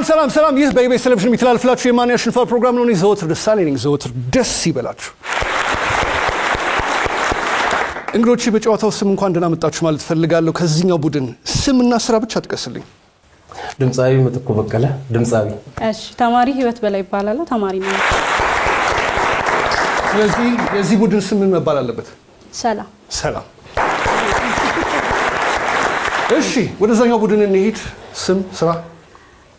ሰላም ይህ በኢቢኤስ ቴሌቪዥን የሚተላለፍላችሁ የማን ያሸንፋል ፕሮግራም ነው። ዘወትር ደሳለኝ ነኝ። ዘወትር ደስ ይበላችሁ። እንግዶቼ በጨዋታው ስም እንኳን ደህና መጣችሁ ማለት ፈልጋለሁ። ከዚህኛው ቡድን ስምና ስራ ብቻ ጥቀስልኝ። ድምጻዊ ምትኩ በቀለ ድምጻዊ። እሺ ተማሪ ህይወት በላይ ይባላል። ተማሪ ነው። ስለዚህ የዚህ ቡድን ስም ምን መባል አለበት? ሰላም። እሺ ወደዛኛው ቡድን እንሂድ። ስም ስራ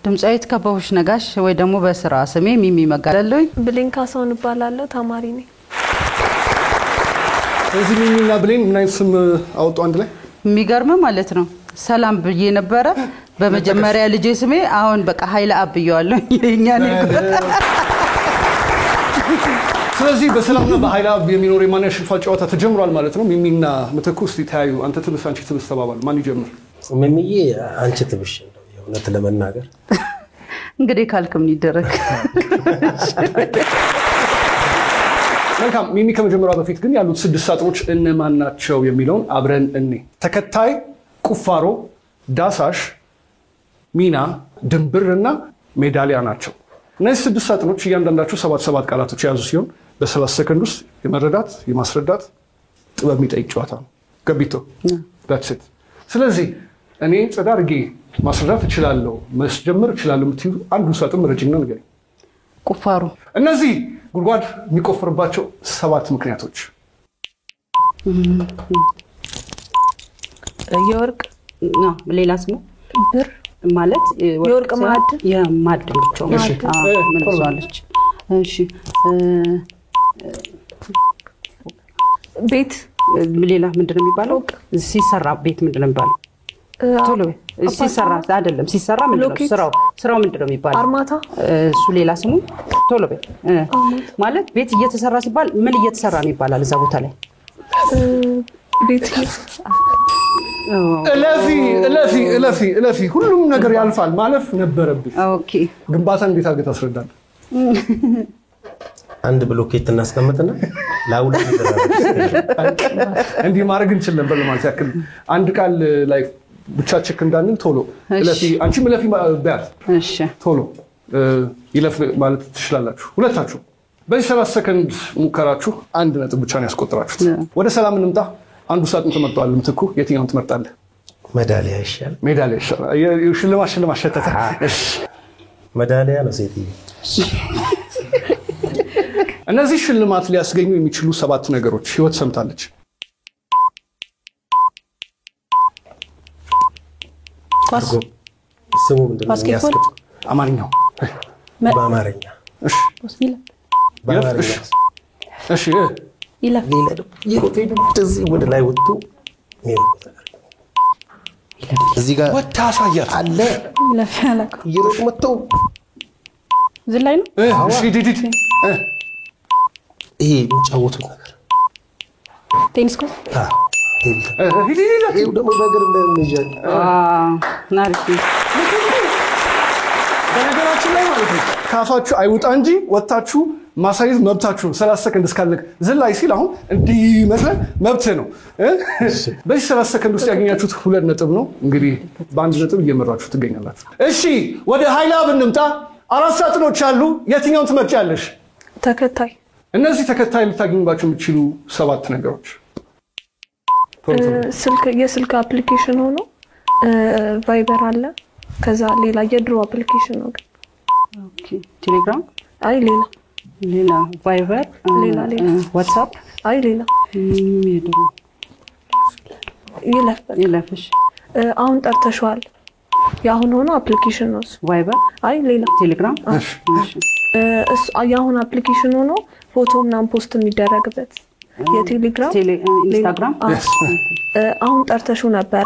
ድምጻዊት ከበውሽ ነጋሽ ወይ ደግሞ በስራ ስሜ ሚሚ መጋለለኝ። ብሊንካሶን እባላለሁ። ተማሪ ነኝ። እዚህ ሚሚና ብሌን ምን አይነት ስም አወጡ አንድ ላይ? የሚገርም ማለት ነው። ሰላም ብዬ ነበረ በመጀመሪያ ልጄ ስሜ አሁን በቃ ኃይለ አብየዋለሁ የኛ ነው። ስለዚህ በሰላምና በኃይለ አብ የሚኖር የማን ያሸንፋል ጨዋታ ተጀምሯል ማለት ነው። ሚሚና ምትኩ እስቲ ታዩ። አንተ ትብስ አንቺ ትብስ ተባባሉ። ማን ይጀምር? ሚሚዬ አንቺ ትብሽ ነው የእውነት ለመናገር እንግዲህ ካልከም ይደረግ። መልካም ሚሚ ከመጀመሪያው በፊት ግን ያሉት 6 ሳጥኖች እነማን ናቸው የሚለውን አብረን እኔ ተከታይ፣ ቁፋሮ፣ ዳሳሽ፣ ሚና፣ ድንብርና ሜዳሊያ ናቸው። እነዚህ 6 ሳጥኖች እያንዳንዳቸው 7 ቃላቶች የያዙ ሲሆን በ30 ሰከንድ ውስጥ የመረዳት የማስረዳት ጥበብ የሚጠይቅ ጨዋታ ነው። ገቢቶ that's it። ስለዚህ እኔ ጸዳርጌ ማስረዳት እችላለሁ መስጀመር እችላለሁ የምትዩ አንዱን ሳጥን መረጭና ንገረኝ። ቁፋሮ። እነዚህ ጉድጓድ የሚቆፍርባቸው 7 ምክንያቶች። የወርቅ ነው ሌላ ስሙ ብር ማለት የወርቅ ማዕድን የማዕድን ብቻ ምን ትዟለች? እሺ ቤት ሌላ ምንድነው የሚባለው? ሲሰራ ቤት ምንድነው የሚባለው? ቶሎ ሲሰራ አይደለም ሲሰራ ምንድነው ስራው ምንድነው የሚባለው? አርማታ እሱ ሌላ ስሙ ቶሎ ማለት ቤት እየተሰራ ሲባል ምን እየተሰራ ነው ይባላል እዛ ቦታ ላይ? ቤት እለፊ ሁሉም ነገር ያልፋል ማለፍ ነበረብሽ። ኦኬ ግንባታ እንዴት አድርገህ ታስረዳለህ? አንድ ብሎኬት እናስቀምጥና ላውላ እንዲህ ማድረግ እንችል ነበር ለማለት ያክል አንድ ቃል ላይ ብቻ ቼክ እንዳንል ቶሎ እለፊ አንቺም እለፊ በያት እሺ ቶሎ ይለፍ ማለት ትችላላችሁ ሁለታችሁ። በዚህ 30 ሰከንድ ሙከራችሁ 1 ነጥብ ብቻ ነው ያስቆጥራችሁት። ወደ ሰላም እንምጣ። አንዱ ሳጥን ተመርጧል። ምትኩ የትኛውን ትመርጣለህ? ሜዳሊያ ይሻል። ሜዳሊያ ይሻል። ሽልማት ሸተተ። እሺ ሜዳሊያ ነው ሴትዬ። እነዚህ ሽልማት ሊያስገኙ የሚችሉ 7 ነገሮች ህይወት ሰምታለች። ኳስ ስሙ ምንድነው? ያስከብ አማርኛው በአማርኛ እሺ በአማርኛ እሺ ይለፍ ይሮቴዱ እዚህ ወደ ላይ ወጥቶ እዚህ ጋር ወጣ ሳያት አለ ይለፍ ያላቀ ይሮጥ መጥቶ ዝላይ ነው። እሺ ዲዲዲ ይሄ የሚጫወቱት ነገር ቴኒስ ኮርት ይሄው ደግሞ በእግር እንደሚጀል ናሪፍ በነገራችን ላይ ማለት ነው ካፋችሁ አይውጣ እንጂ ወጣችሁ ማሳየት መብታችሁ 30 ሰከንድ እስካለቀ ዝላይ ሲል አሁን እንዲህ መስለን መብት ነው። በዚህ 30 ሰከንድ ውስጥ ያገኛችሁት 2 ነጥብ ነው። እንግዲህ በአንድ ነጥብ እየመራችሁ ትገኛላችሁ። እሺ ወደ ኃይለ አብ እንምጣ። 4 ሳጥኖች አሉ። የትኛውን ትመርጫለሽ? ተከታይ። እነዚህ ተከታይ ልታገኙባቸው የሚችሉ 7 ነገሮች። የስልክ አፕሊኬሽን ሆኖ ቫይበር አለ። ከዛ ሌላ የድሮ አፕሊኬሽን ነው። ኦኬ ቴሌግራም አይ ሌላ ቫይበር ሌላ ዋትስአፕ አይ ሌላ የድሮ ይለፍሽ አሁን ጠርተሽዋል። ያሁን ሆኖ አፕሊኬሽን ነው ቫይበር አይ ሌላ ቴሌግራም እሱ ያሁን አፕሊኬሽን ሆኖ ፎቶ ምናምን ፖስት የሚደረግበት የቴሌግራም ኢንስታግራም አሁን ጠርተሽው ነበረ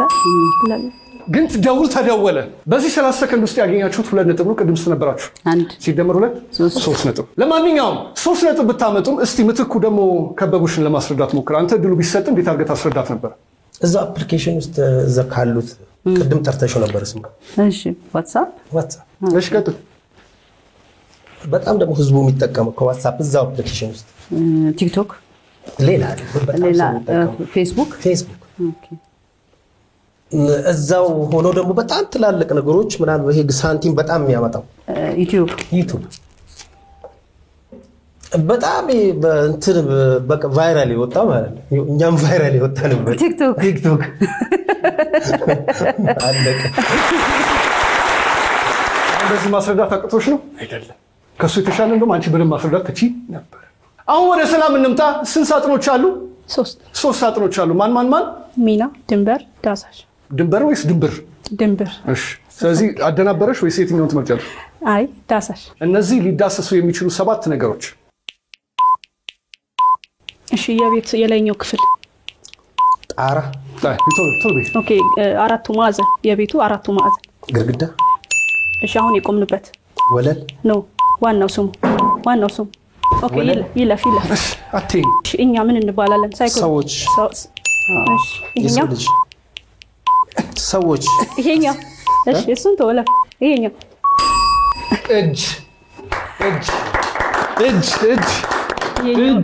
ለምን ግን ተደወለ። በዚህ 30 ሰከንድ ውስጥ ያገኛችሁት 2 ነጥብ ነው። ቅድም ስትነበራችሁ 1 ሲደመር 2 3 ነጥብ። ለማንኛውም 3 ነጥብ ብታመጡም እስቲ ምትኩ ደግሞ ከበቡሽን ለማስረዳት ሞክራ። አንተ ድሉ ቢሰጥ እንዴት አድርገህ ታስረዳት ነበር? እዛ አፕሊኬሽን ውስጥ እዛ ካሉት ቅድም ጠርተሽው ነበር ስሙ። እሺ ዋትስአፕ እሺ ቀጥል። በጣም ደግሞ ህዝቡ የሚጠቀመው ከዋትስአፕ እዛው አፕሊኬሽን ውስጥ ቲክቶክ ሌላ ፌስቡክ ኦኬ እዛው ሆኖ ደግሞ በጣም ትላልቅ ነገሮች ምናምን ይሄ ሳንቲም በጣም የሚያመጣው ዩቲዩብ በጣም እንትን በቃ ቫይራል ይወጣ ማለት ነው። እኛም ቫይራል ይወጣንበት ቲክቶክ አለቀ። እንደዚህ ማስረዳት አቅቶሽ ነው አይደለም? ከሱ የተሻለ እንደውም አንቺ በደንብ ማስረዳት ትቺ ነበር። አሁን ወደ ሰላም እንምጣ። ስንት ሳጥኖች አሉ? 3 ሳጥኖች አሉ። ማን? ሚና፣ ድንበር፣ ዳሳሽ። ድንበር ወይስ ድንብር? ድንብር። እሺ። ስለዚህ አደናበረሽ ወይስ የትኛውን ትመርጫለሽ? አይ ዳሳሽ። እነዚህ ሊዳሰሱ የሚችሉ 7 ነገሮች። እሺ። የቤት የላይኛው ክፍል ጣራ። ቶሎ። ኦኬ። አራቱ ማዕዘን፣ የቤቱ አራቱ ማዕዘን። ግድግዳ። እሺ። አሁን የቆምንበት ወለል ነው። ዋናው ስሙ ኦኬ። ይለፍ። አትይኝ። እኛ ምን እንባላለን? ሰዎች። እሺ። ይሄኛው ሰዎች። ይሄኛው እሺ። እሱን ተወለፍ። ይሄኛው እጅ።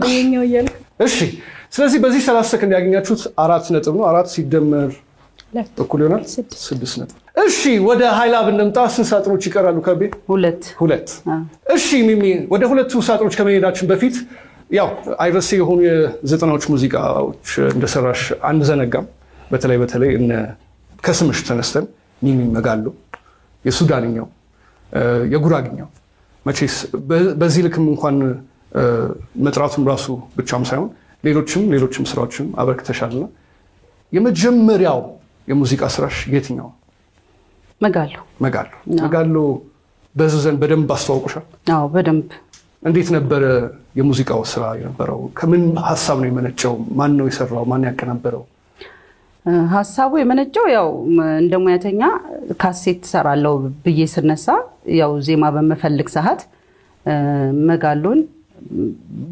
ይሄኛው ይል። እሺ። ስለዚህ በዚህ 30 ሰከንድ ያገኛችሁት 4 ነጥብ ነው። 4 ሲደመር እኩል ይሆናል 6 ነጥብ። እሺ። ወደ ሃይላብ እንምጣ። ስንት ሳጥኖች ይቀራሉ? ከቤ 2። እሺ ሚሚ፣ ወደ 2 ሳጥኖች ከመሄዳችን በፊት ያው አይረሴ የሆኑ የ90ዎች ሙዚቃዎች እንደሰራሽ አንዘነጋም። በተለይ እነ ከስምሽ ተነስተን ሚሚ መጋሎ፣ የሱዳንኛው፣ የጉራግኛው መቼስ በዚህ ልክም እንኳን መጥራቱም ራሱ ብቻም ሳይሆን ሌሎችም ስራዎችም አበርክተሻልና የመጀመሪያው የሙዚቃ ስራሽ የትኛው? መጋሎ በዙዘን በደንብ አስተዋውቆሻል? አዎ በደንብ። እንዴት ነበር የሙዚቃው ስራ የነበረው? ከምን ሐሳብ ነው የመነጨው? ማን ነው የሰራው? ማን ያቀናበረው? ሐሳቡ የመነጨው ያው እንደ ሙያተኛ ካሴት ሰራለው ብዬ ስነሳ ያው ዜማ በመፈልግ ሰዓት መጋሎን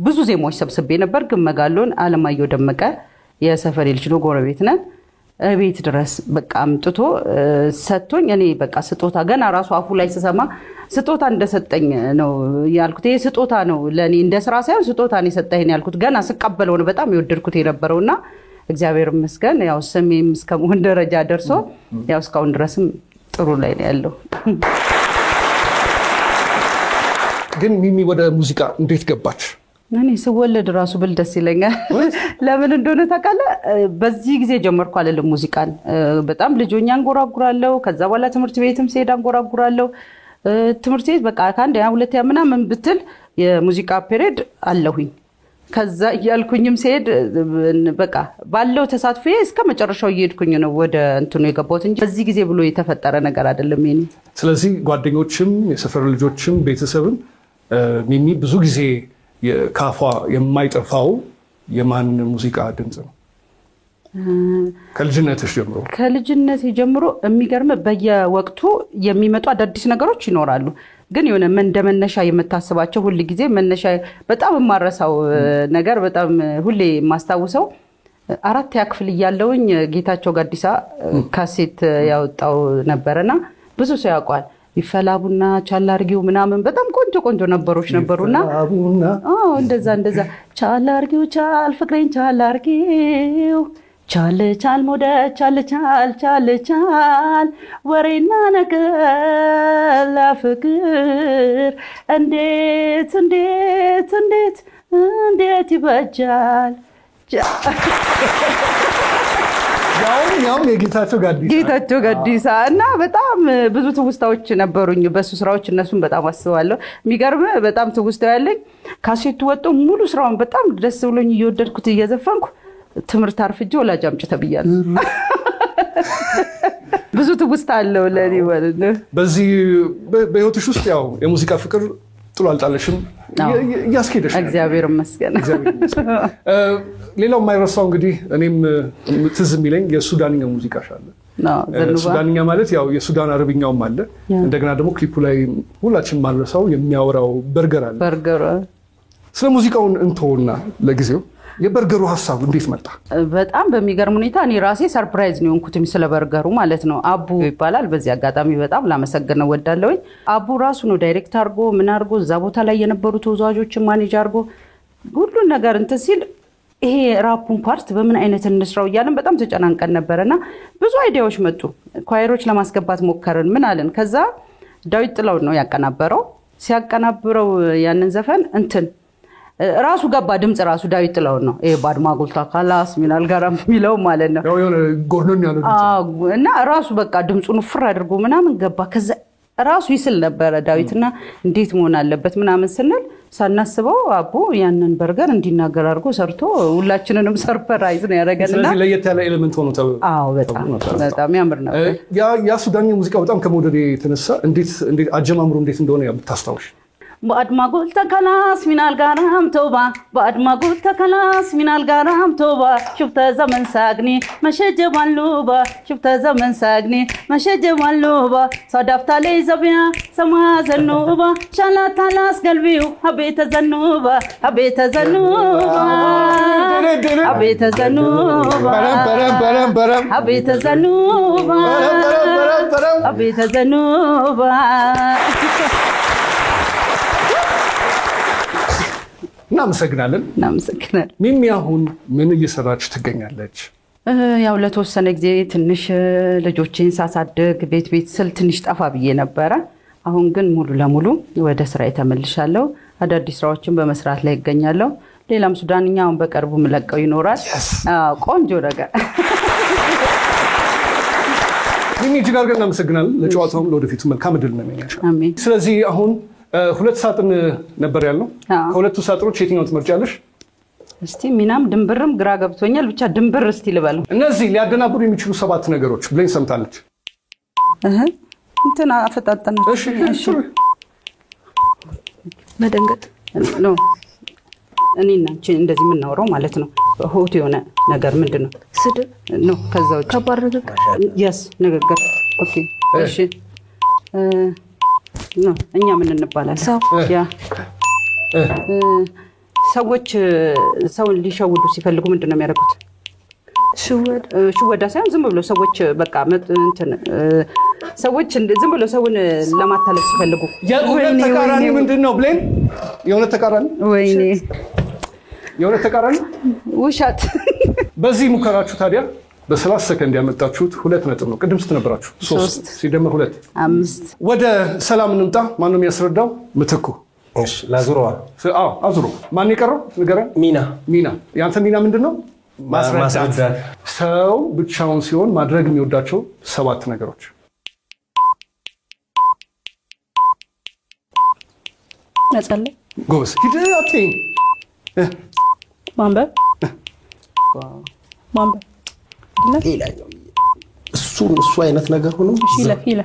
ብዙ ዜማዎች ሰብስቤ ነበር። ግን መጋሎን አለማየሁ ደመቀ የሰፈሬ ልጅ ነው፣ ጎረቤት ነን። ቤት ድረስ በቃ አምጥቶ ሰጥቶኝ እኔ በቃ ስጦታ ገና ራሱ አፉ ላይ ስሰማ ስጦታ እንደሰጠኝ ነው ያልኩት። ይሄ ስጦታ ነው ለኔ እንደ ስራ ሳይሆን ስጦታ ነው የሰጠኝ ያልኩት። ገና ስቀበለው ነው በጣም የወደድኩት የነበረውና እግዚአብሔር ይመስገን ያው ስሜም እስከመሆን ደረጃ ደርሶ ያው እስካሁን ድረስም ጥሩ ላይ ነው ያለው። ግን ሚሚ ወደ ሙዚቃ እንዴት ገባች? እኔ ስወለድ ራሱ ብል ደስ ይለኛል። ለምን እንደሆነ ታውቃለህ? በዚህ ጊዜ ጀመርኩ አይደለም ሙዚቃን። በጣም ልጆኛ አንጎራጉራለሁ። ከዛ በኋላ ትምህርት ቤትም ስሄድ አንጎራጉራለሁ። ትምህርት ቤት በቃ ከአንድ ያ ሁለት ያ ምናምን ብትል የሙዚቃ ፔሪድ አለሁኝ። ከዛ እያልኩኝም ስሄድ በቃ ባለው ተሳትፎ እስከ መጨረሻው እየሄድኩኝ ነው ወደ እንትኑ የገባሁት እንጂ በዚህ ጊዜ ብሎ የተፈጠረ ነገር አይደለም የኔ። ስለዚህ ጓደኞችም የሰፈር ልጆችም ቤተሰብም ሚሚ ብዙ ጊዜ ካፏ የማይጠፋው የማን ሙዚቃ ድምጽ ነው? ከልጅነትሽ ጀምሮ? ከልጅነቴ ጀምሮ የሚገርም በየወቅቱ የሚመጡ አዳዲስ ነገሮች ይኖራሉ። ግን የሆነ እንደመነሻ የምታስባቸው ሁሉ ጊዜ መነሻ በጣም ማረሳው ነገር በጣም ሁሌ ማስታውሰው 4 ያክፍል እያለውኝ ጌታቸው ጋዲሳ ካሴት ያወጣው ነበርና ብዙ ሰው ያውቃል። ይፈላቡና ቻላርጊው ምናምን በጣም ቆንጆ ነበሮች ነበሩና እንደዛ ቻላርጊው ቻል ፍቅሬን ቻላርጊው ቻል ሞደ ቻል ወሬና ነገር ለፍቅር እንዴት ይበጃል። ያውም የጌታቸው ጋዲሳ እና በጣም ብዙ ትውስታዎች ነበሩኝ በሱ ስራዎች። እነሱን በጣም አስባለሁ። የሚገርም በጣም ትውስታው ያለኝ ካሴቱ ወጥቶ ሙሉ ስራውን በጣም ደስ ብሎኝ እየወደድኩት እየዘፈንኩ ትምህርት አርፍጄ ወላጅ አምጪ ተብያለሁ። ብዙ ትውስታ አለው ለኔ ማለት ነው። በዚህ በህይወትሽ ውስጥ ያው የሙዚቃ ፍቅር ጥሎ አልጣለሽም፣ እያስኬደሽ ነው። እግዚአብሔር ይመስገን። ሌላው የማይረሳው እንግዲህ እኔም ትዝ የሚለኝ የሱዳንኛ ሙዚቃሽ አለ። ሱዳንኛ ማለት ያው የሱዳን አረብኛውም አለ። እንደገና ደግሞ ክሊፑ ላይ ሁላችንም ማንረሳው የሚያወራው በርገር አለ። ስለ ሙዚቃውን እንተውና ለጊዜው የበርገሩ ሐሳብ እንዴት መጣ? በጣም በሚገርም ሁኔታ እኔ ራሴ ሰርፕራይዝ ነው እንኩትም ስለ በርገሩ ማለት ነው። አቡ ይባላል። በዚህ አጋጣሚ በጣም ላመሰግነው ወዳለሁኝ። አቡ ራሱ ነው ዳይሬክት አርጎ ምን አርጎ እዛ ቦታ ላይ የነበሩ ተወዛጆችን ማኔጅ አርጎ ሁሉ ነገር እንትን ሲል ይሄ ራፑን ፓርት በምን አይነት እንስራው እያለን በጣም ተጨናንቀን ነበርና ብዙ አይዲያዎች መጡ ኳየሮች ለማስገባት ሞከርን ምን አለን ከዛ ዳዊት ጥላው ነው ያቀናበረው ሲያቀናብረው ያንን ዘፈን እንትን ራሱ ገባ ድምጽ ራሱ ዳዊት ጥላው ነው ይሄ ባድማጎልታ ካላስ ሚናል ጋራም ሚለው ማለት ነው ያው የሆነ ጎርኖን ያለው እና ራሱ በቃ ድምጹን ፍር አድርጎ ምናምን ገባ ከዛ ራሱ ይስል ነበር ዳዊትና እንዴት መሆን አለበት ምናምን ስንል ሳናስበው አቦ ያንን በርገር እንዲናገር አድርጎ ሰርቶ ሁላችንንም ሰርፕራይዝ ነው ያደረገልና ስለዚህ ለየት ያለ ኤሌመንት ሆኖ በጣም ያምር ነበር ያ ሱዳንኛ ሙዚቃ በጣም ከመውደድ የተነሳ እንዴት አጀማምሩ እንዴት እንደሆነ ያብታስታውሽ بأدما قلت كلاس من الغرام توبة بأدما قلت كلاس من الغرام توبة شفت زمن ساقني مشى جبل لوبة شفت زمن ساقني مشى جبل لوبة صدفت لي زبيا سما زنوبة شالت تلاس قلبي حبيت زنوبة حبيت زنوبة حبيت زنوبة حبيت زنوبة حبيت زنوبة እናመሰግናለን ሚሚ አሁን ምን እየሰራች ትገኛለች ያው ለተወሰነ ጊዜ ትንሽ ልጆችን ሳሳድግ ቤት ስል ትንሽ ጠፋ ብዬ ነበር አሁን ግን ሙሉ ለሙሉ ወደ ስራ ተመልሻለሁ አዳዲስ ስራዎችን በመስራት ላይ ይገኛለሁ ሌላም ሱዳንኛ አሁን በቅርቡ መለቀው ይኖራል ቆንጆ ነገር ሚሚ ጅጋር ግን እናመሰግናለን ለጨዋታውም ለወደፊቱ መልካም እድል ነው የሚያሻ አሜን ስለዚህ አሁን ሁለት ሳጥን ነበር ያለው ከሁለቱ ሳጥኖች የትኛውን ትመርጫለሽ እስቲ ሚናም ድንብርም ግራ ገብቶኛል ብቻ ድንብር እስቲ ልበለው እነዚህ ሊያደናብሩ የሚችሉ 7 ነገሮች ብለን ሰምታለች እንትና አፈጣጣና እሺ መደንገጥ ነው እኔና አንቺ እንደዚህ የምናወራው ማለት ነው ሆት የሆነ ነገር ምንድነው ስድብ ነው ከዛው ከባድ ንግግር yes ንግግር ኦኬ እሺ ነው እኛ ምን እንባላለን ያ ሰዎች ሰውን ሊሸውዱ ሲፈልጉ ምንድነው የሚያደርጉት ሽወዳ ሳይሆን ዝም ብሎ ሰዎች በቃ እንትን ሰዎች ዝም ብሎ ሰውን ለማታለል ሲፈልጉ የሆነ ተቃራኒ ምንድነው ብለን የሆነ ተቃራኒ ወይኔ የሆነ ተቃራኒ ውሻት በዚህ ሙከራችሁ ታዲያ በ30 ሰከንድ ያመጣችሁት 2 ነጥብ ነው ቅድም ስትነበራችሁ 3 ሲደመር 2 5 ወደ ሰላም እንምጣ ማን ነው የሚያስረዳው ምትኩ እሺ ላዙሮዋ አዙሮ ማን ይቀረው ንገረን ሚና ያንተ ሚና ምንድነው ማስረዳት ሰው ብቻውን ሲሆን ማድረግ የሚወዳቸው 7 ነገሮች መጸለይ ጎበዝ ሂደት ማንበብ እሱ አይነት ነገር ሆኖ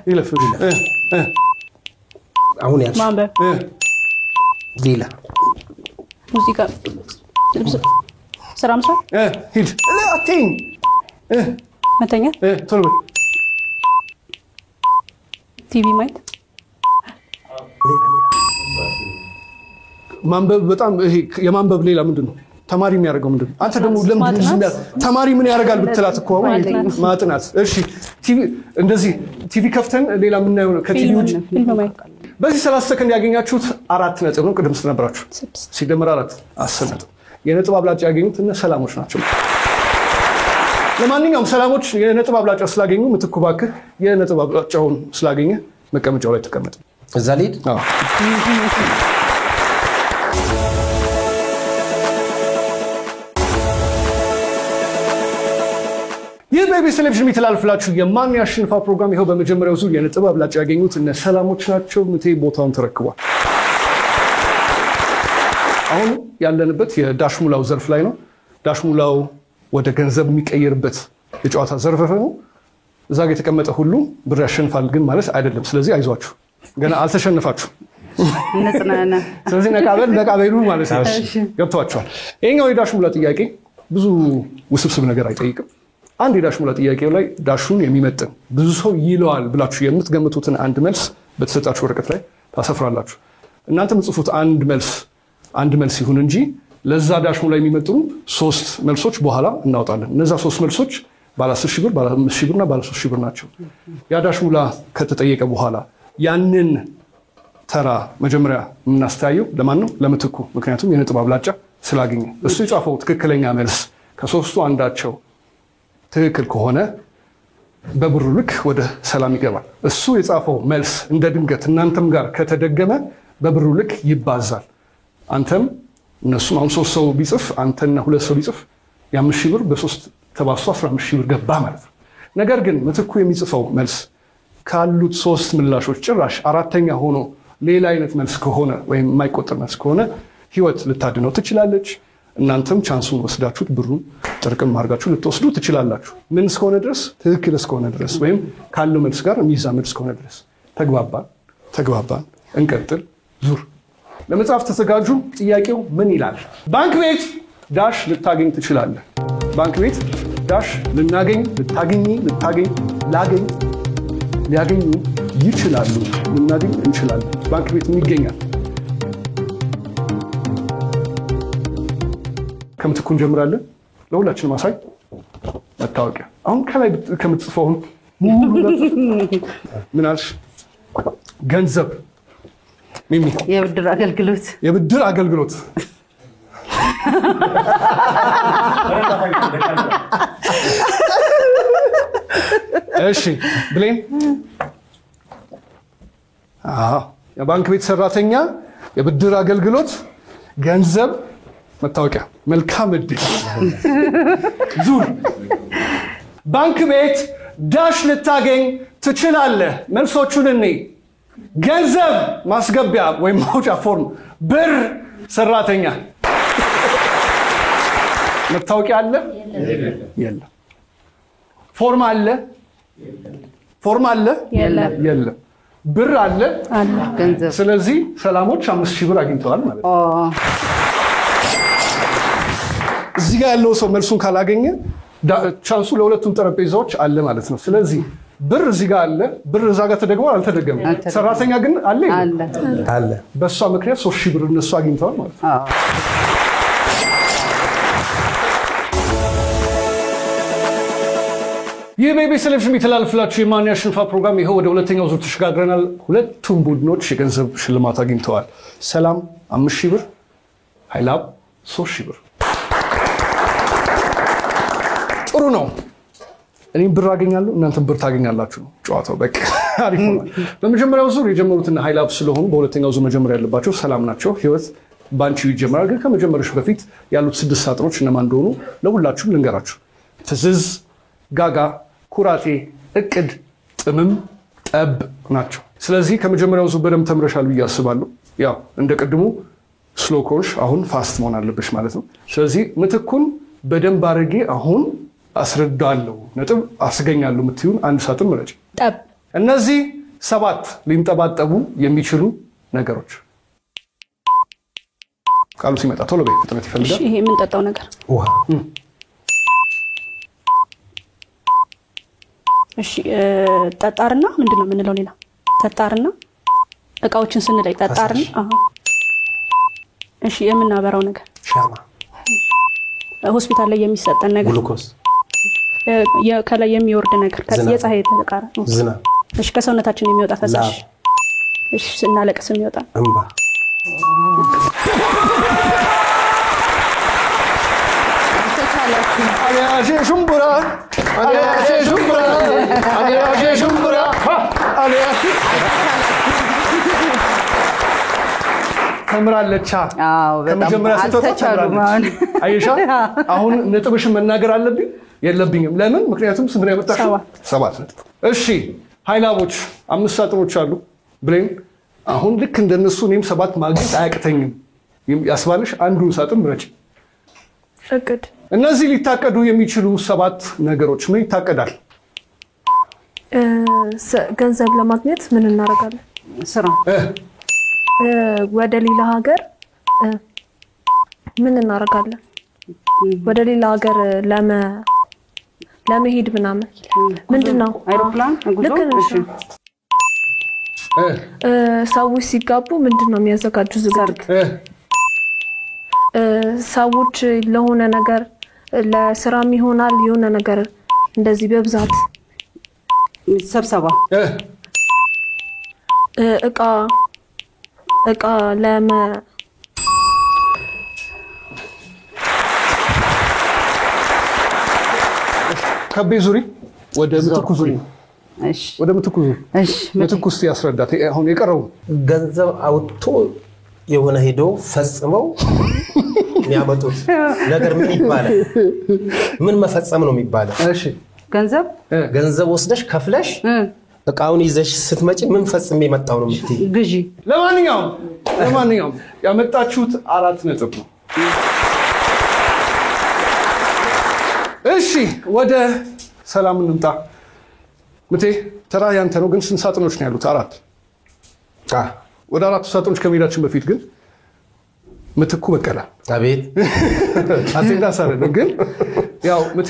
ይለፍ አሁን ያልሽ ማንበብ ሌላ ሙዚቃ ስራ መስራት ሂድ አትኝ መተኛት ቶሎ ቲቪ ማየት ማንበብ በጣም ይሄ የማንበብ ሌላ ምንድነው ተማሪ የሚያደርገው ምንድነው አንተ ደግሞ ለምን ተማሪ ምን ያደርጋል ብትላት እኮ ማጥናት እሺ ቲቪ እንደዚህ ቲቪ ከፍተን ሌላ ምን ነው ከቲቪ ውጭ በዚህ 30 ሰከንድ ያገኛችሁት 4 ነጥብ ነው ቅድም ስትነበራችሁ ሲደመር 4 10 ነጥብ የነጥብ አብላጫ ያገኙት እነ ሰላሞች ናቸው ለማንኛውም ሰላሞች የነጥብ አብላጫ ስላገኙ ምትኩ ባክህ የነጥብ አብላጫውን ስላገኘ መቀመጫው ላይ ተቀመጥ እዛ ሊድ የቤቢ ቴሌቪዥን የሚተላለፍላችሁ የማን ያሸንፋ ፕሮግራም ይሄው በመጀመሪያው ዙር የነጥብ አብላጫ ያገኙት እነ ሰላሞች ናቸው ምቴ ቦታውን ተረክቧል አሁን ያለንበት የዳሽሙላው ዘርፍ ላይ ነው ዳሽሙላው ወደ ገንዘብ የሚቀየርበት የጨዋታ ዘርፍ ነው እዛ ጋር የተቀመጠ ሁሉ ብር ያሸንፋል ግን ማለት አይደለም ስለዚህ አይዟችሁ ገና አልተሸነፋችሁ ነጽናና ስለዚህ ነቃበሉ ማለት ነው ገብቷችኋል ይሄኛው የዳሽሙላ ጥያቄ ብዙ ውስብስብ ነገር አይጠይቅም አንድ የዳሽሙላ ጥያቄው ላይ ዳሹን የሚመጥን ብዙ ሰው ይለዋል ብላችሁ የምትገምቱትን አንድ መልስ በተሰጣችሁ ወረቀት ላይ ታሰፍራላችሁ እናንተ ምጽፉት አንድ መልስ ይሁን እንጂ ለዛ ዳሽሙላ የሚመጥኑ 3 መልሶች በኋላ እናውጣለን እነዛ 3 መልሶች ባለ 10 ሺህ ብር ባለ 5 ሺህ ብርና ባለ 3 ሺህ ብር ናቸው ያ ዳሽሙላ ከተጠየቀ በኋላ ያንን ተራ መጀመሪያ የምናስተያየው ለማን ነው ለምትኩ ምክንያቱም የነጥብ አብላጫ ስላገኘ እሱ የጻፈው ትክክለኛ መልስ ከሶስቱ አንዳቸው ትክክል ከሆነ በብሩ ልክ ወደ ሰላም ይገባል። እሱ የጻፈው መልስ እንደ ድንገት እናንተም ጋር ከተደገመ በብሩ ልክ ይባዛል። አንተም እነሱም አሁን 3 ሰው ቢጽፍ አንተና 2 ሰው ቢጽፍ የ5,000 ብር በ3 ተባዝቶ 15,000 ብር ገባ ማለት ነው። ነገር ግን ምትኩ የሚጽፈው መልስ ካሉት 3 ምላሾች ጭራሽ አራተኛ ሆኖ ሌላ አይነት መልስ ከሆነ ወይም የማይቆጠር መልስ ከሆነ ህይወት ልታድነው ትችላለች። እናንተም ቻንሱን ወስዳችሁት ብሩን ጥርቅም አድርጋችሁ ልትወስዱ ትችላላችሁ። ምን እስከሆነ ድረስ ትክክል እስከሆነ ድረስ ወይም ካለው መልስ ጋር የሚዛመድ እስከሆነ ድረስ። ተግባባን። እንቀጥል። ዙር ለመጽሐፍ ተዘጋጁ። ጥያቄው ምን ይላል? ባንክ ቤት ዳሽ ልታገኝ ትችላለህ። ባንክ ቤት ዳሽ ልናገኝ፣ ልታገኝ፣ ላገኝ፣ ሊያገኙ ይችላሉ። ልናገኝ እንችላለን። ባንክ ቤት ይገኛል። ከምትኩ እንጀምራለን። ለሁላችንም አሳይ። መታወቂያ አሁን ከላይ ከምትጽፈው ሙሉ ምን አልሽ? ገንዘብ ሚሚ የብድር አገልግሎት እሺ ብሌን የባንክ ቤት ሰራተኛ፣ የብድር አገልግሎት፣ ገንዘብ፣ መታወቂያ። መልካም እድል። ዙር ባንክ ቤት ዳሽ ልታገኝ ትችላለህ። መልሶቹን እኔ ገንዘብ ማስገቢያ ወይም ማውጫ ፎርም፣ ብር ሰራተኛ፣ መታወቂያ አለ የለም፣ ፎርም አለ የለም፣ ብር አለ ገንዘብ። ስለዚህ ሰላሞች 5,000 ብር አግኝተዋል ማለት ነው። እዚህ ጋር ያለው ሰው መልሱን ካላገኘ ቻንሱ ለሁለቱም ጠረጴዛዎች አለ ማለት ነው። ስለዚህ ብር እዚህ ጋር አለ፣ ብር እዛ ጋር ተደግሟል አልተደገመም። ሰራተኛ ግን አለ። በእሷ ምክንያት 3,000 ብር እነሱ አግኝተዋል ማለት ነው። ይህ በኢቢኤስ ቴሌቪዥን የሚተላለፍላችሁ የማን ያሸንፋ ፕሮግራም ይኸው ወደ ሁለተኛው ዙር ተሸጋግረናል። ሁለቱም ቡድኖች የገንዘብ ሽልማት አግኝተዋል። ሰላም 5,000 ብር፣ ኃይላብ 3,000 ብር። ጥሩ ነው። እኔም ብር አገኛለሁ፣ እናንተም ብር ታገኛላችሁ። ጨዋታው በቃ አሪፍ ነው። በመጀመሪያው ዙር የጀመሩትና ኃይላብ ስለሆኑ በሁለተኛው ዙር መጀመር ያለባቸው ሰላም ናቸው። ህይወት ባንቺ ይጀምራል። ግን ከመጀመርሽ በፊት ያሉት 6 ሳጥኖች እነማን እንደሆኑ ለሁላችሁም ልንገራችሁ። ትዝዝ፣ ጋጋ፣ ኩራቴ፣ እቅድ፣ ጥምም፣ ጠብ ናቸው። ስለዚህ ከመጀመሪያው ዙር በደንብ ተምረሻል ብዬ አስባለሁ። ያው እንደ ቅድሙ ስሎ ኮንሽ አሁን ፋስት መሆን አለብሽ ማለት ነው። ስለዚህ ምትኩን በደንብ አድርጌ አሁን አስረዳለሁ፣ ነጥብ አስገኛለሁ የምትዩን አንድ ሳጥን ምረጭ። ጠብ። እነዚህ 7 ሊንጠባጠቡ የሚችሉ ነገሮች ቃሉ ሲመጣ ቶሎ በይ፣ ፍጥነት ይፈልጋል። ይሄ የምንጠጣው ነገር ውሃ። እሺ ጠጣርና ምንድነው የምንለው? ሌላ ጠጣርና እቃዎችን ስንለይ ጠጣርና እሺ የምናበራው ነገር ሻማ። ሆስፒታል ላይ የሚሰጠን ነገር ግሉኮስ። ከላይ የሚወርድ ነገር የፀሐይ ተቃራ ዝናብ። እሺ ከሰውነታችን የሚወጣ ፈሳሽ። እሺ ስናለቅስ የሚወጣ እንባ። አለያሼ ሹምቡራ አለያሼ ሹምቡራ አለያሼ ሹምቡራ አለያሼ ተምራለች። ከመጀመሪያ ስትወጣ ተምራለች። አይሻ አሁን ነጥብሽን መናገር አለብኝ የለብኝም? ለምን? ምክንያቱም ስንት ነው ያመጣሽው? 7 ነጥብ። እሺ ኃይላቦች 5 ሳጥኖች አሉ። ብሌን አሁን ልክ እንደነሱ እኔም 7 ማግኘት አያቅተኝም። ያስባልሽ አንዱን ሳጥን ምረጭ። እቅድ። እነዚህ ሊታቀዱ የሚችሉ 7 ነገሮች ምን ይታቀዳል? ገንዘብ ለማግኘት ምን እናደርጋለን? ስራ። ወደ ሌላ ሀገር ምን እናደርጋለን? ወደ ሌላ ሀገር ለመሄድ ምናምን ምንድነው? አይሮፕላን ጉዞ። እሺ ሰዎች ሲጋቡ ምንድነው የሚያዘጋጁ ዝግጅት? ሰዎች ለሆነ ነገር ለስራም ይሆናል የሆነ ነገር እንደዚህ በብዛት ስብሰባ። እቃ ከቤ ዙሪ ወደ ምትኩ ዙሪ እሺ ወደ ምትኩ ዙሪ እሺ ምትኩ እስቲ ያስረዳት አሁን የቀረው ገንዘብ አውጥቶ የሆነ ሄዶ ፈጽመው የሚያመጡት ነገር ምን ይባላል? ምን መፈጸም ነው የሚባለው? እሺ ገንዘብ ወስደሽ ከፍለሽ እቃውን ይዘሽ ስትመጪ ምን ፈጽሜ መጣው ነው የምትይ? ግዢ። ለማንኛውም ያመጣችሁት 4 ነጥብ ነው። እሺ ወደ ሰላም እንምጣ። ምቴ ተራ ያንተ ነው ግን ስንት ሳጥኖች ነው ያሉት? 4 ወደ 4 ሳጥኖች ከመሄዳችን በፊት ግን ምትኩ በቀለ አቤት አትንዳ ሳረደ ግን ያው ምቴ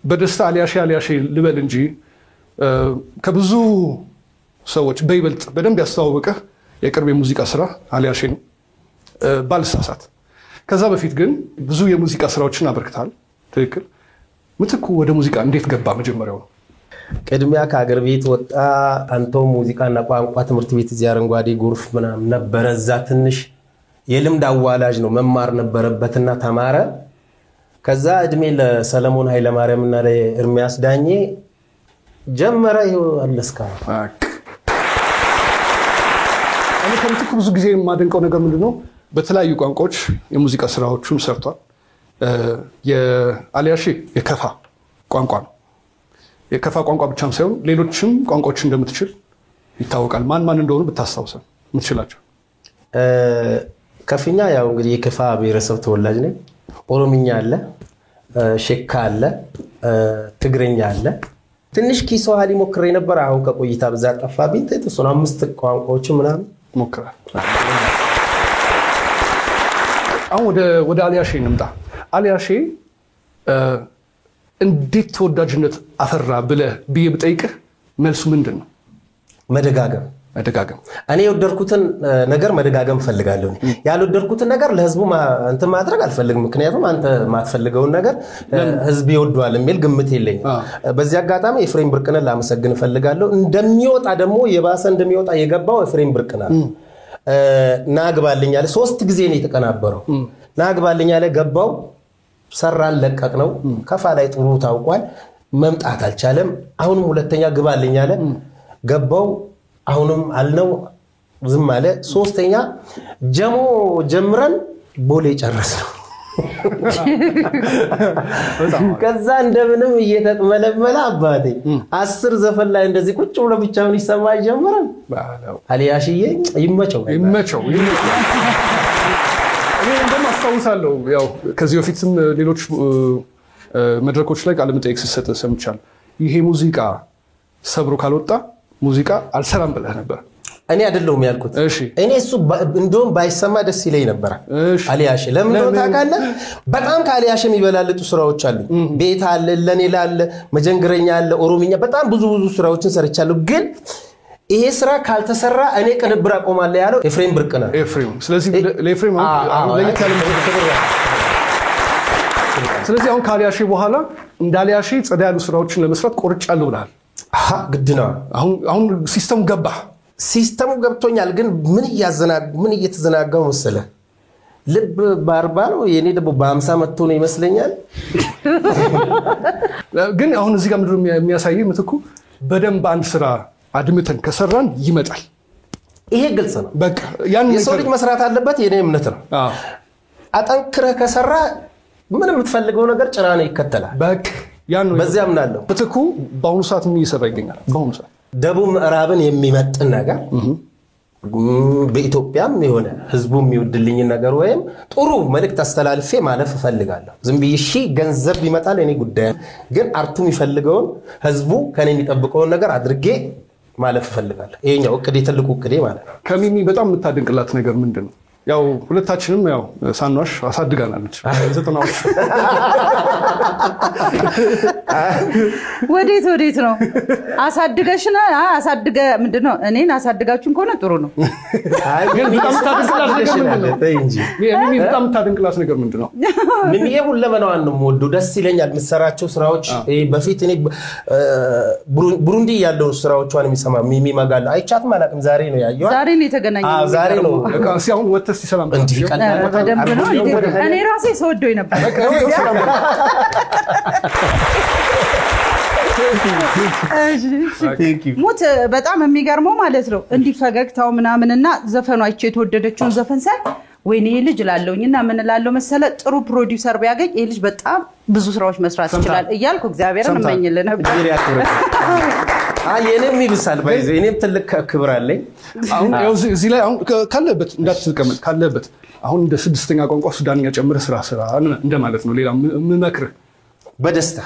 በደስታ አሊያሼ ልበል እንጂ ከብዙ ሰዎች በይበልጥ በደንብ ያስተዋወቀ የቅርብ የሙዚቃ ስራ አሊያሼ ነው ባልሳሳት። ከዛ በፊት ግን ብዙ የሙዚቃ ስራዎችን አበርክታል። ትክክል። ምትኩ ወደ ሙዚቃ እንዴት ገባ? መጀመሪያው ነው ቅድሚያ ከሀገር ቤት ወጣ። አንተው ሙዚቃና ቋንቋ ትምህርት ቤት እዚህ አረንጓዴ ጎርፍ ምናምን ነበረ። እዛ ትንሽ የልምድ አዋላጅ ነው መማር ነበረበትና ተማረ። ከዛ እድሜ ለሰለሞን ኃይለ ማርያምና ለኤርሚያስ ዳኜ ጀመረ። ይኸው አለስካ እኔ ከምትኩ ብዙ ጊዜ የማደንቀው ነገር ምንድነው በተለያዩ ቋንቋዎች የሙዚቃ ስራዎችን ሰርቷል። የአሊያሼ የከፋ ቋንቋ ነው። የከፋ ቋንቋ ብቻም ሳይሆን ሌሎችም ቋንቋዎች እንደምትችል ይታወቃል። ማን እንደሆኑ ብታስታውሰን የምትችላቸው? ከፍኛ ያው እንግዲህ የከፋ ብሔረሰብ ተወላጅ ነኝ። ኦሮምኛ አለ፣ ሼካ አለ፣ ትግርኛ አለ። ትንሽ ኪስዋሂሊ ሞክሬ ነበር። አሁን ከቆይታ ብዛት ጠፋብኝ። ተሰና 5 ቋንቋዎች ምናምን ሞክራል። አሁን ወደ አሊያሼ እንምጣ። አሊያሼ እንዴት ተወዳጅነት አፈራ ብዬ ብጠይቅህ መልሱ ምንድን ነው? መደጋገም። እኔ የወደድኩትን ነገር መደጋገም ፈልጋለሁ። ያልወደድኩትን ነገር ለህዝቡ እንትን ማድረግ አልፈልግም። ምክንያቱም አንተ ማትፈልገውን ነገር ህዝብ ይወደዋል የሚል ግምት የለኝም። በዚህ አጋጣሚ ኤፍሬም ብርቅነህ ላመሰግን ፈልጋለሁ። እንደሚወጣ ደግሞ የባሰ እንደሚወጣ የገባው ኤፍሬም ብርቅነህ ናግባልኝ አለ። 3 ጊዜ ነው የተቀናበረው። ናግባልኝ አለ፣ ገባው፣ ሰራን፣ ለቀቅ ነው። ከፋ ላይ ጥሩ ታውቋል። መምጣት አልቻለም። አሁንም ሁለተኛ ግባልኝ አለ፣ ገባው፣ አሁንም አልነው፣ ዝም አለ። ሶስተኛ ጀሞ ጀምረን ቦሌ ጨረስነው። ከዛ እንደምንም እየተጥመለመለ አባቴ 10 ዘፈን ላይ እንደዚህ ቁጭ ብሎ ብቻውን ይሰማ ጀመረን። አሊያሽዬ ይመቸው። እኔ እንደም አስታውሳለሁ ያው ከዚህ በፊትም ሌሎች መድረኮች ላይ ቃለ መጠይቅ ሲሰጥ ሰምቻለሁ። ይሄ ሙዚቃ ሰብሮ ካልወጣ ሙዚቃ አልሰራም ብለህ ነበር። እኔ አይደለሁም ያልኩት። እኔ እሱ እንደውም ባይሰማ ደስ ይለኝ ነበር። አሊያሼ ለምን ነው ታውቃለህ? በጣም ከአሊያሼ የሚበላልጡ ስራዎች አሉ። ቤት አለ፣ ለኔ ላለ፣ መጀንግረኛ አለ፣ ኦሮምኛ በጣም ብዙ ስራዎችን ሰርቻለሁ። ግን ይሄ ስራ ካልተሰራ እኔ ቅንብር አቆማለሁ ያለው ኤፍሬም ብርቅነህ። ስለዚህ ለኤፍሬም ለየት ያለ ስለዚህ አሁን ከአሊያሼ በኋላ እንዳሊያሼ ጸዳ ያሉ ስራዎችን ለመስራት ቆርጫለሁ ብለሃል። ግድ ነው። አሁን ሲስተሙ ገብቶኛል። ግን ምን እየተዘናጋው መሰለ? ልብ በ40 ነው፣ የኔ ደግሞ በ50 መጥቶ ነው ይመስለኛል። ግን አሁን እዚህ ጋር ምንድነው የሚያሳየው? ምትኩ በደንብ አንድ ስራ አድምተን ከሰራን ይመጣል። ይሄ ግልጽ ነው። በቃ የሰው ልጅ መስራት አለበት። የኔ እምነት ነው። አጠንክረህ ከሰራ ምን የምትፈልገው ነገር ጭራ ነው ይከተላል። በቃ በዚያ አምናለሁ። ምትኩ በአሁኑ ሰዓት ምን እየሰራ ይገኛል? በአሁኑ ሰዓት ደቡብ ምዕራብን የሚመጥን ነገር በኢትዮጵያም የሆነ ህዝቡ የሚወድልኝ ነገር ወይም ጥሩ መልእክት አስተላልፌ ማለፍ ፈልጋለሁ። ዝም ብዬ ገንዘብ ይመጣል እኔ ጉዳይ፣ ግን አርቱ የሚፈልገውን ህዝቡ ከኔ የሚጠብቀውን ነገር አድርጌ ማለፍ ፈልጋለሁ። ይሄኛው እቅዴ፣ ትልቁ እቅዴ ማለት ነው። ከሚሚ በጣም የምታደንቅላት ነገር ምንድነው? ያው ሁለታችንም ያው ሳንዋሽ አሳድጋናለች። ዘጠናዎች ወዴት ነው አሳድገሽና አሳድገ ምንድነው? እኔን አሳድጋችሁን ከሆነ ጥሩ ነው። ግን በጣም የምታደንቅላት ነገር ምንድነው? ሚሚዬ ሁለመናዋን ነው የምወደው። ደስ ይለኛል የምትሰራቸው ስራዎች። በፊት እኔ ብሩንዲ ያለው ስራዎቿን የሚሰማ ሚሚ መጋላ አይቻትም አላውቅም። ዛሬ ነው ያየው። ዛሬ ነው የተገናኘው። ዛሬ ነው ሲያሁን ወጥተህ እስቲ ሰላም እንዲህ ቀላል በደንብ ነው እኔ ራሴ ሰወደው ነበር ሙት በጣም የሚገርመው ማለት ነው እንዲህ ፈገግታው ምናምንና ዘፈኑ አይቼ የተወደደችውን ዘፈን ሳይ ወይኔ ልጅ ላለውኝና ምን ላለው መሰለ ጥሩ ፕሮዲዩሰር ቢያገኝ ይሄ ልጅ በጣም ብዙ ስራዎች መስራት ይችላል እያልኩ እግዚአብሔርን እመኝልህ ነበር የኔም ይብሳል ባይዘ እኔም ትልቅ ክብር አለኝ አሁን እዚህ ላይ አሁን ካለበት እንዳትቀመጥ ካለበት አሁን እንደ ስድስተኛ ቋንቋ ሱዳንኛ ጨምረህ ስራ እንደማለት ነው ሌላ ምመክር በደስታ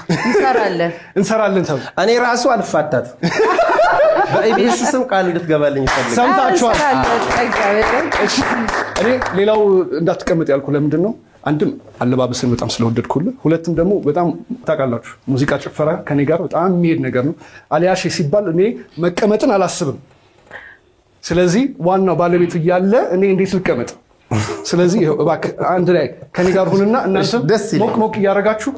እንሰራለን ተው እኔ ራሱ አልፋታት በኢቢኤስ ስም ቃል እንድትገባልኝ ይፈልጋል ሰምታችኋል እኔ ሌላው እንዳትቀመጥ ያልኩ ለምንድን ነው አንድም አለባበስን በጣም ስለወደድኩልህ ሁለቱም ደግሞ በጣም ታውቃላችሁ ሙዚቃ ጭፈራ ከኔ ጋር በጣም የሚሄድ ነገር ነው አሊያሼ ሲባል እኔ መቀመጥን አላስብም ስለዚህ ዋናው ባለቤቱ እያለ እኔ እንዴት ልቀመጥ ስለዚህ እባክህ አንድ ላይ ከኔ ጋር ሁንና እናንተም ሞቅ እያረጋችሁ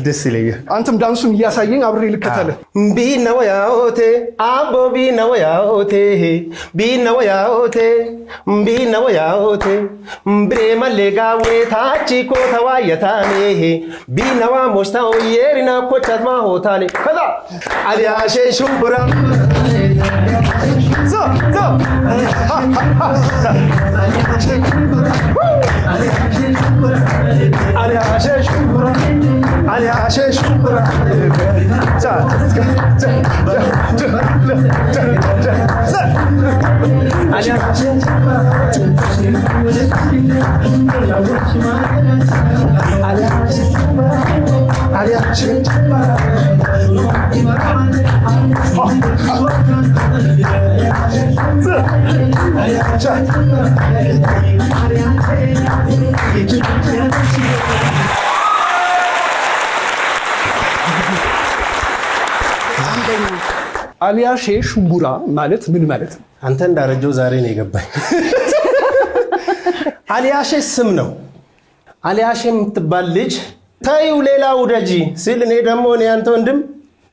ደስ ይለኛል አንተም ዳንሱን እያሳየኝ አብሬ ልከተለ ቢነው ያውቴ አቦ ቢነው ያውቴ ብሬመሌጋዌ ታቺ ኮተዋየታኔ ቢነዋ ሞሽታው የሪና ኮቻትማ ሆታኔ ከዛ አሊያሼ ሹምብራ ዞ አሊያሼ ሹምቡራ ማለት ምን ማለት ነው አንተ እንዳረጀው ዛሬ ነው የገባኝ አሊያሼ ስም ነው አሊያሼ የምትባል ልጅ ታዩ ሌላው ደጂ ሲል እኔ ደግሞ እኔ አንተ ወንድም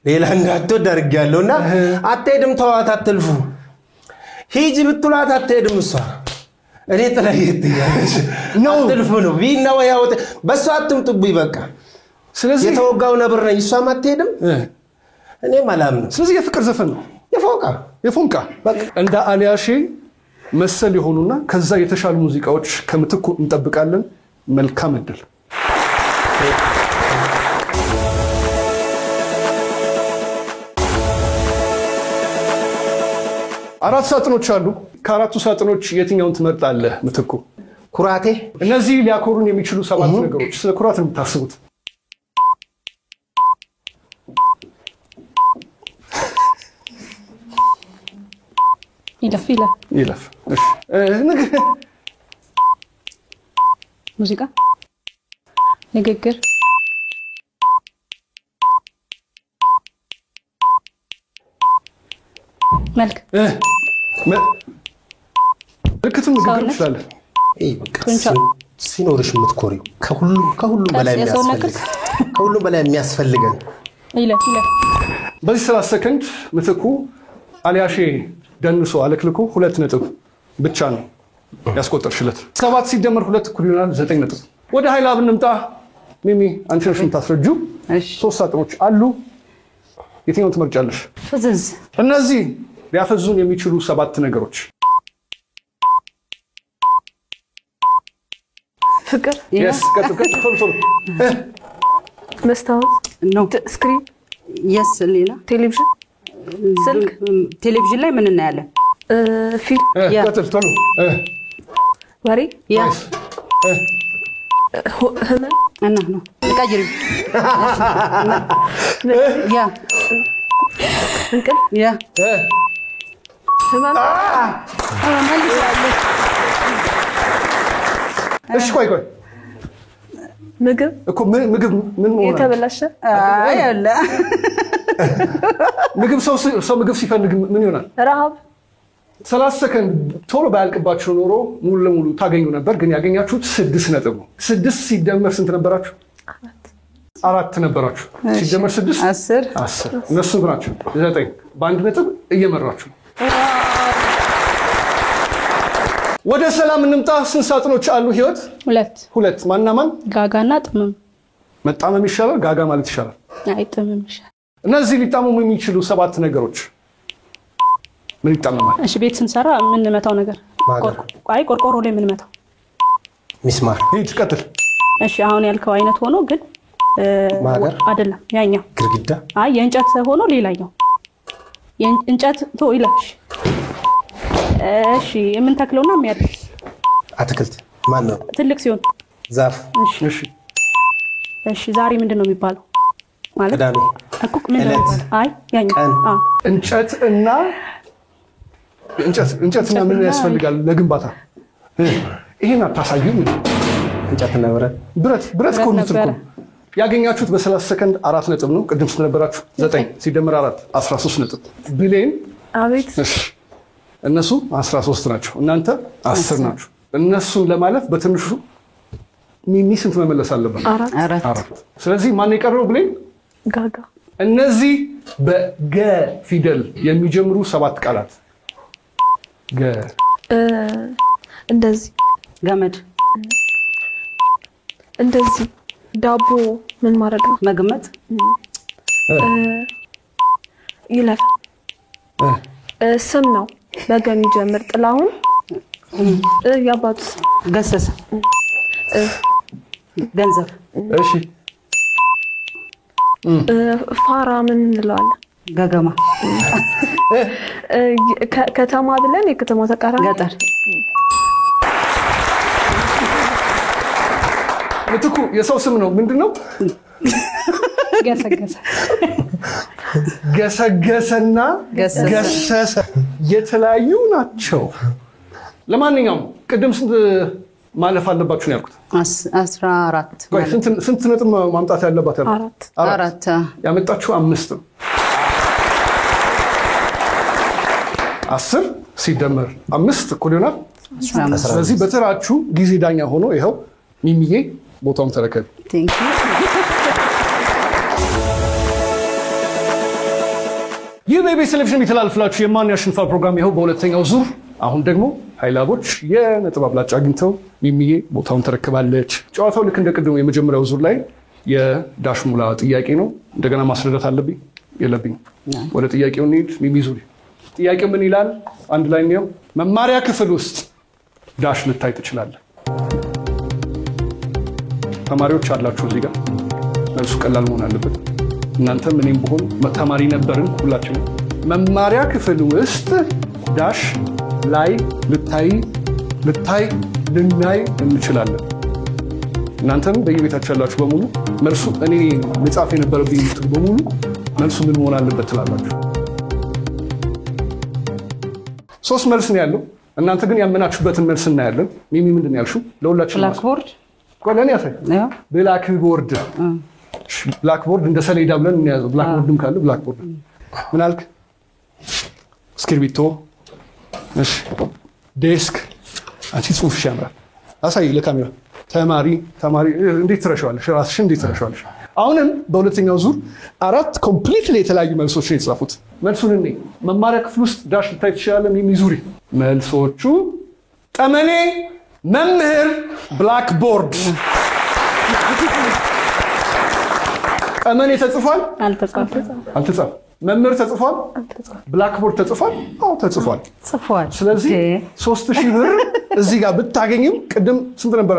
ሌላ እንዳትወድ አድርጌያለሁና አትሄድም ተዋት አትልፉ ሂጂ ብትሏት አትሄድም እሷ እኔ ጥላየት ያለሽ ነው አትልፉ ነው ቢናው ያውት በሷ አትምጡብኝ በቃ ስለዚህ የተወጋው ነብር ነኝ እሷ አትሄድም እኔ ማላም ነው ስለዚህ የፍቅር ዘፈን ነው የፎንቃ በቃ እንደ አሊያሼ መሰል የሆኑና ከዛ የተሻሉ ሙዚቃዎች ከምትኩ እንጠብቃለን መልካም እድል አራት ሳጥኖች አሉ ከአራቱ ሳጥኖች የትኛውን ትመርጣለህ ምትኩ ኩራቴ እነዚህ ሊያኮሩን የሚችሉ ሰባት ነገሮች ስለ ኩራት ነው የምታስቡት ይለፍ እሺ ሙዚቃ ንግግር መልክ ልክቱን ንግግር ይችላል በቃ ሲኖርሽ የምትኮሪው ከሁሉም በላይ የሚያስፈልገን ይለፍ በዚህ 30 ሰከንድ ምትኩ አሊያሼ ደንሶ አለክልኩ 2 ነጥብ ብቻ ነው ያስቆጠርሽለት 7 ሲደመር 2 እኩል ይሆናል 9 ነጥብ ወደ ኃይላብ እንምጣ ሚሚ አንቺ ነሽ የምታስረጁ እሺ 3 ሳጥኖች አሉ የትኛውን ትመርጫለሽ ፍዝዝ እነዚህ ሊያፈዙን የሚችሉ 7 ነገሮች ፍቅር yes ቶሎ መስታወት ነው ስክሪን yes ሌላ ቴሌቪዥን ስልክ ቴሌቪዥን ላይ ምን እናያለን ፊልም ቀጥል ቶሎ ወሬ ያ ህመም እና ነው ልቀይሪ ያ እንቅልፍ ያ ህመም መልሳለች እሺ ቆይ ምግብ እኮ ምግብ ምን ሆነ የተበላሸ አይ አለ ምግብ ሰው ምግብ ሲፈልግ ምን ይሆናል ረሃብ 30 ሰከንድ ቶሎ ባያልቅባችሁ ኖሮ ሙሉ ለሙሉ ታገኙ ነበር ግን ያገኛችሁት 6 ነጥብ ነው 6 ሲደመር ስንት ነበራችሁ 4 ነበራችሁ ሲደመር 6 10 እነሱ ናቸው 9 በአንድ ነጥብ እየመራችሁ ወደ ሰላም እንምጣ። ስንት ሳጥኖች አሉ ህይወት? ሁለት። ማንና ማን? ጋጋና ጥምም። መጣመም ይሻላል ጋጋ ማለት ይሻላል? አይ ጥምም ይሻላል። እነዚህ ሊጣመሙ የሚችሉ 7 ነገሮች ምን ይጣመማል? እሺ ቤት ስንሰራ ምን መታው ነገር? ቆርቆሮ ላይ ምን መታው? ሚስማር። ሂድ ቀጥል። እሺ አሁን ያልከው አይነት ሆኖ ግን አይደለም ያኛው ግድግዳ። አይ የእንጨት ሆኖ ሌላኛው የእንጨት ይላሽ። እሺ የምንተክለውና የሚያድግ አትክልት ማን ነው? ትልቅ ሲሆን ዛፍ። እሺ ዛሬ ምንድነው የሚባለው? ማለት ቅዳሜ እኮ ምንድነው? አይ ያኛው እንጨትና ምን ያስፈልጋል ለግንባታ? ይሄን አታሳዩኝ። እንጨትና ብረት ኮንትር ያገኛችሁት በ30 ሰከንድ 4 ነጥብ ነው። ቅድም ስለነበራችሁ 9 ሲደመር 4 13 ነጥብ። ብሌን አቤት። እሺ እነሱ 13 ናቸው፣ እናንተ 10 ናችሁ። እነሱን ለማለፍ በትንሹ ሚሚ ስንት መመለስ አለበት? 4። ስለዚህ ማን የቀረው? ብሌን፣ ጋጋ። እነዚህ በገ ፊደል የሚጀምሩ 7 ቃላት እንደዚህ ገመድ፣ እንደዚህ ዳቦ ምን ማድረግ ነው? መግመጥ፣ ይለፍ። ስም ነው በገ የሚጀምር። ጥላሁን፣ ያባቱ ገሰሰ፣ ገንዘብ። እሺ ፋራ ምን እንለዋለን? ገገማ። ከተማ ብለን የከተማው ተቃራኒ ገጠር። ምትኩ የሰው ስም ነው። ምንድነው? ገሰገሰና ገሰሰ የተለያዩ ናቸው። ለማንኛውም ቅድም ስንት ማለፍ አለባችሁ ነው ያልኩት? 14። ቆይ ስንት ነጥብ ማምጣት ያለባት? 4 ያመጣችሁ 5 ነው። 10 ሲደመር 5 እኩል ይሆናል 15። ስለዚህ በተራችሁ ጊዜ ዳኛ ሆኖ ይኸው ሚሚዬ ቦታውን ተረከብ። ቴንክ ዩ። ይህ በኢቢኤስ ቴሌቪዥን የሚተላለፍላችሁ የማን ያሸንፋል ፕሮግራም ይኸው በሁለተኛው ዙር። አሁን ደግሞ ኃይላቦች የነጥብ አብላጫ አግኝተው ሚሚዬ ቦታውን ተረክባለች። ጨዋታው ልክ እንደ ቅድሙ የመጀመሪያው ዙር ላይ የዳሽ ሙላ ጥያቄ ነው። እንደገና ማስረዳት አለብኝ የለብኝ? ወደ ጥያቄው እንሂድ። ሚሚ ዙሪ። ጥያቄው ምን ይላል? አንድ ላይ ነው። መማሪያ ክፍል ውስጥ ዳሽ ልታይ ትችላለህ። ተማሪዎች አላችሁ እዚህ ጋር። መልሱ ቀላል መሆን አለበት። እናንተም እኔም ብሆን ተማሪ ነበርን ሁላችንም። መማሪያ ክፍል ውስጥ ዳሽ ላይ ልናይ እንችላለን። እናንተም በየቤታችሁ ያላችሁ በሙሉ መልሱ እኔ መጻፍ የነበረብኝ የምትሉ በሙሉ መልሱ ምን መሆን አለበት ትላላችሁ። 3 መልስ ነው ያለው። እናንተ ግን ያመናችሁበትን መልስ እናያለን። ሚሚ ምንድን ነው ያልሽው? ለሁላችሁ ብላክቦርድ። ቆለኔ ያሳይ ብላክቦርድ። ብላክቦርድ እንደ ሰሌዳ ብለን እንያዘው። ብላክቦርድም ካለ ብላክቦርድ። ምን አልክ? እስክሪብቶ። እሺ ዴስክ። አንቺ ጽሁፍሽ ያምራል። አሳይ ለካሜራ። ተማሪ እንዴት ትረሻዋለሽ? ራስሽ እንዴት ትረሻዋለሽ? አሁንም በሁለተኛው ዙር 4 ኮምፕሊትሊ የተለያዩ መልሶች ነው የተጻፉት። መልሱን እኔ መማሪያ ክፍል ውስጥ ዳሽ ልታይ ትችላለህ። ሚሚ ዙሪ። መልሶቹ ጠመኔ፣ መምህር፣ ብላክቦርድ። ጠመኔ ተጽፏል? አልተጻፈም። መምህር ተጽፏል? ብላክቦርድ ተጽፏል? አዎ ተጽፏል። ስለዚህ 3000 ብር እዚህ ጋር ብታገኝም ቅድም ስንት ነበረ?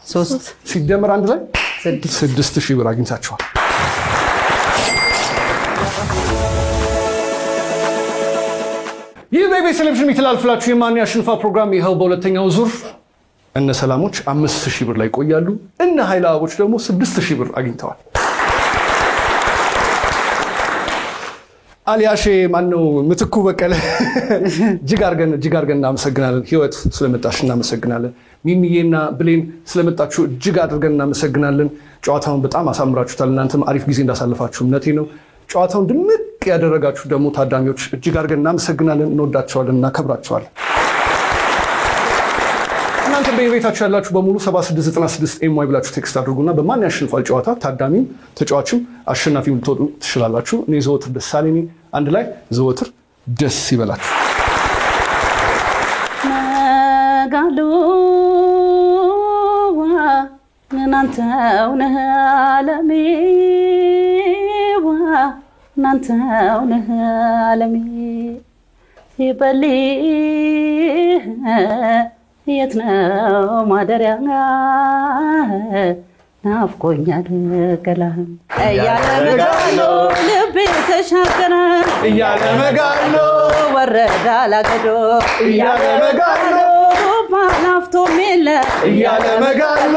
3 ሲደመር አንድ ላይ 6000 ብር አግኝታችኋል። ይህ በኢቢኤስ ቴሌቪዥን የሚተላለፍላችሁ የማን ያሸንፋል ፕሮግራም ይኸው በሁለተኛው ዙር እነ ሰላሞች 5000 ብር ላይ ይቆያሉ። እነ ኃይላቦች ደግሞ 6000 ብር አግኝተዋል። አሊያሼ ማነው ምትኩ በቀለ እጅግ አድርገን እናመሰግናለን። ህይወት ስለመጣሽ እናመሰግናለን። ሚሚዬና ብሌን ስለመጣችሁ እጅግ አድርገን እናመሰግናለን። ጨዋታውን በጣም አሳምራችሁታል። እናንተም አሪፍ ጊዜ እንዳሳለፋችሁ እምነቴ ነው። ጨዋታውን ድምቅ ያደረጋችሁ ደግሞ ታዳሚዎች እጅግ አድርገን እናመሰግናለን። እንወዳችኋለን፣ እናከብራችኋለን። እናንተ በየቤታችሁ ያላችሁ በሙሉ 7696 ኤምዋይ ብላችሁ ቴክስት አድርጉና በማን ያሸንፋል ጨዋታ ታዳሚም ተጫዋችም አሸናፊም ልትወጡ ትችላላችሁ። እኔ ዘወትር ደሳለኝ ነኝ። አንድ ላይ ዘወትር ደስ ይበላችሁ። መጋሎ እናንተው ነህ ዓለሜ እናንተው ነህ ዓለሜ ይበልህ የት ነው ማደሪያ ናፍቆኛል ገላህ እያለ መጋሎ ልቤ ተሻገረ እያለ መጋሎ ወረዳ ላገዶ እያለ መጋሎ ባናፍቶ ሚለ እያለ መጋሎ